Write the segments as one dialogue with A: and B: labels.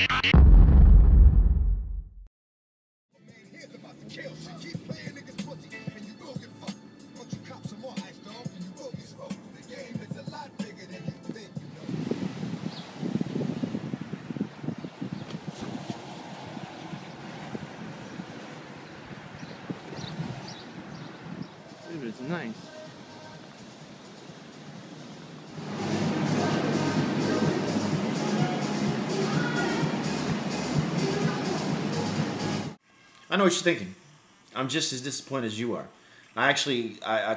A: Dude, it's nice. I know what you're thinking. I'm just as disappointed as you are. I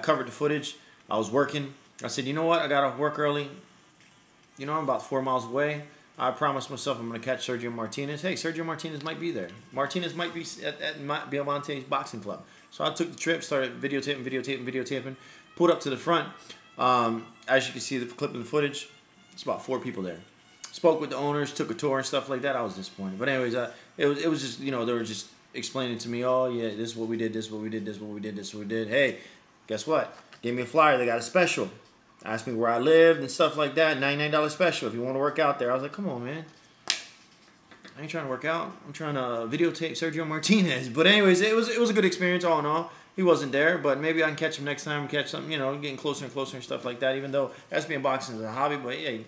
A: covered the footage. I was working. I said, you know what? I got off work early. You know, I'm about 4 miles away. I promised myself I'm going to catch Sergio Martinez. Hey, Sergio Martinez might be there. Martinez might be at Matt Baiamontes Boxing Club. So I took the trip, started videotaping, pulled up to the front. As you can see, the clip of the footage, it's about 4 people there. Spoke with the owners, took a tour and stuff like that. I was disappointed. But anyways, it was just, you know, they were just explaining to me, oh, yeah, this is what we did, this is what we did, this is what we did, this is what we did. Hey, guess what? Gave me a flyer. They got a special. Asked me where I lived and stuff like that. $99 special if you want to work out there. I was like, come on, man. I ain't trying to work out. I'm trying to videotape Sergio Martinez. But anyways, it was a good experience all in all. He wasn't there, but maybe I can catch him next time. Catch something, you know, getting closer and closer and stuff like that. Even though SBM Boxing is a hobby, but hey,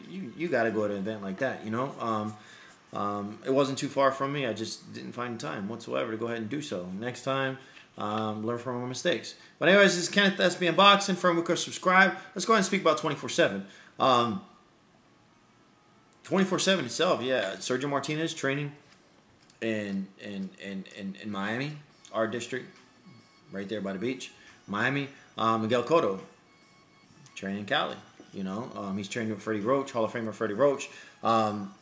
A: you got to go to an event like that, you know. It wasn't too far from me. I just didn't find time whatsoever to go ahead and do so. Next time, learn from my mistakes. But anyways, this is Kenneth, SBM Boxing. Friend, request, subscribe. Let's go ahead and speak about 24/7. 24/7 itself, yeah. Sergio Martinez training in Miami, our district, right there by the beach, Miami. Miguel Cotto training in Cali. You know, he's training with Freddie Roach, Hall of Famer Freddie Roach.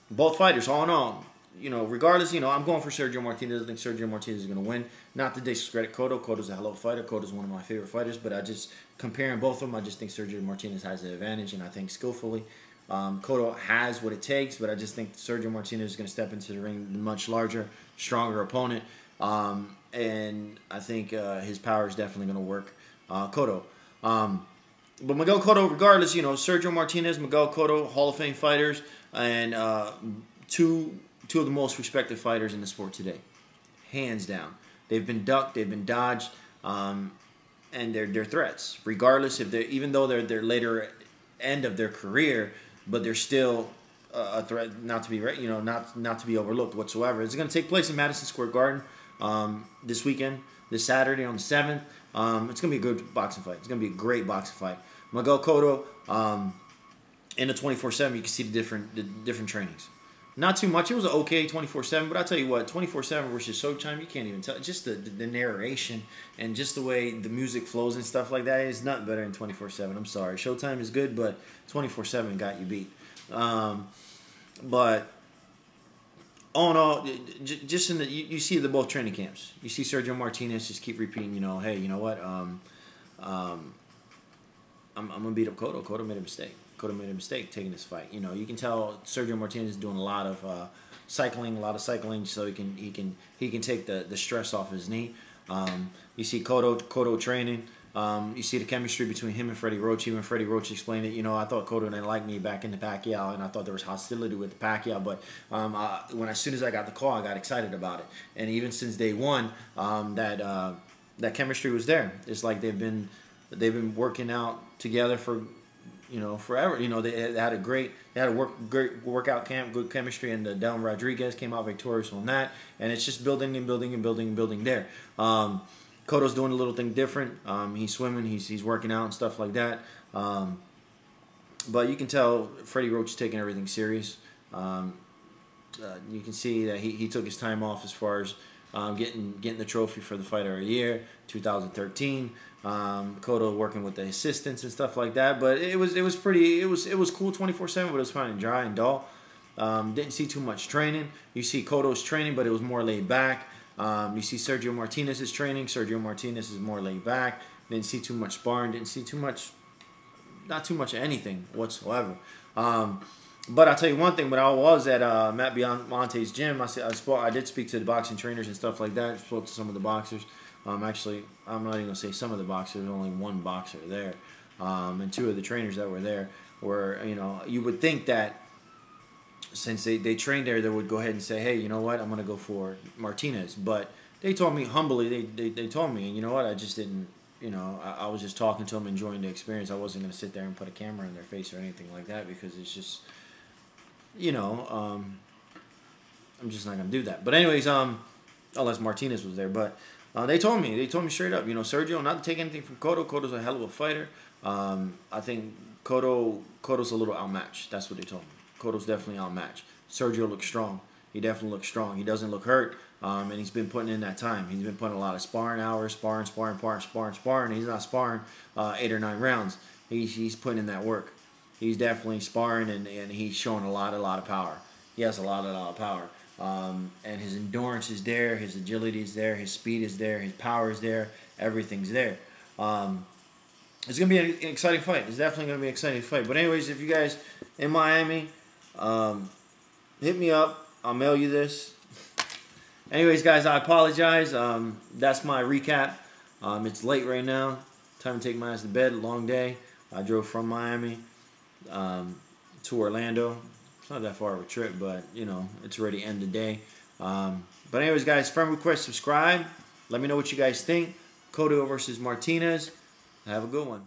A: Both fighters, all in all, you know, regardless, you know, I'm going for Sergio Martinez. I think Sergio Martinez is going to win. Not to discredit Cotto. Cotto's a hell of a fighter. Cotto's one of my favorite fighters. But I just, comparing both of them, I just think Sergio Martinez has the advantage, and I think skillfully. Cotto has what it takes, but I just think Sergio Martinez is going to step into the ring a much larger, stronger opponent. And I think his power is definitely going to work Cotto. But Miguel Cotto, regardless, you know, Sergio Martinez, Miguel Cotto, Hall of Fame fighters, and two of the most respected fighters in the sport today, hands down. They've been ducked, they've been dodged, and they're threats. Regardless if even though they're later end of their career, but they're still a threat not to be not to be overlooked whatsoever. It's going to take place in Madison Square Garden this weekend, this Saturday on the 7th. It's going to be a good boxing fight. It's going to be a great boxing fight. Miguel Cotto, in the 24/7, you can see the different trainings. Not too much. It was an okay 24/7, but I tell you what, 24/7 versus Showtime, you can't even tell. Just the narration and just the way the music flows and stuff like that is nothing better than 24/7. I'm sorry. Showtime is good, but 24/7 got you beat. But all in all, just in you see the both training camps. You see Sergio Martinez just keep repeating, you know, hey, you know what? I'm gonna beat up Cotto. Cotto made a mistake. Cotto made a mistake taking this fight. You know, you can tell Sergio Martinez is doing a lot of cycling, so he can take the stress off his knee. You see Cotto training. You see the chemistry between him and Freddie Roach. Even Freddie Roach explained it. You know, I thought Cotto didn't like me back in the Pacquiao, and I thought there was hostility with the Pacquiao. But as soon as I got the call, I got excited about it. And even since day one, that chemistry was there. It's like they've been working out together for, you know, forever. You know, they had a great workout camp, good chemistry, and Delon Rodriguez came out victorious on that. And it's just building and building and building and building there. Cotto's doing a little thing different. He's swimming, he's working out and stuff like that. But you can tell Freddie Roach is taking everything serious. You can see that he took his time off as far as getting the trophy for the Fighter of the Year, 2013. Cotto working with the assistants and stuff like that. But it was cool 24/7, but it was kind of dry and dull. Didn't see too much training. You see Cotto's training, but it was more laid back. You see Sergio Martinez's training. Sergio Martinez is more laid back. Didn't see too much sparring. Didn't see not too much of anything whatsoever. But I'll tell you one thing. When I was at Matt Baiamontes' gym, I did speak to the boxing trainers and stuff like that. I spoke to some of the boxers. Actually, I'm not even going to say some of the boxers. There's only one boxer there. And two of the trainers that were there were, you know, you would think that since they trained there, they would go ahead and say, hey, you know what, I'm gonna go for Martinez. But they told me humbly, they told me, and you know what, I just didn't. You know, I was just talking to them, enjoying the experience. I wasn't gonna sit there and put a camera in their face or anything like that because it's just, you know, I'm just not gonna do that. But anyways, unless Martinez was there, but they told me straight up, you know, Sergio, not to take anything from Cotto. Cotto's a hell of a fighter. I think Cotto's a little outmatched. That's what they told me. Cotto's definitely outmatched. Sergio looks strong. He definitely looks strong. He doesn't look hurt, and he's been putting in that time. He's been putting a lot of sparring hours, sparring. He's not sparring 8 or 9 rounds. He's putting in that work. He's definitely sparring, and he's showing a lot of power. He has a lot of power. And his endurance is there, his agility is there, his speed is there, his power is there, everything's there. It's going to be an exciting fight. It's definitely going to be an exciting fight. But anyways, if you guys in Miami, hit me up. I'll mail you this. Anyways, guys, I apologize. That's my recap. It's late right now. Time to take my ass to bed. Long day. I drove from Miami to Orlando. It's not that far of a trip, but, you know, it's already end of the day. But anyways, guys, friend request, subscribe. Let me know what you guys think. Cotto versus Martinez. Have a good one.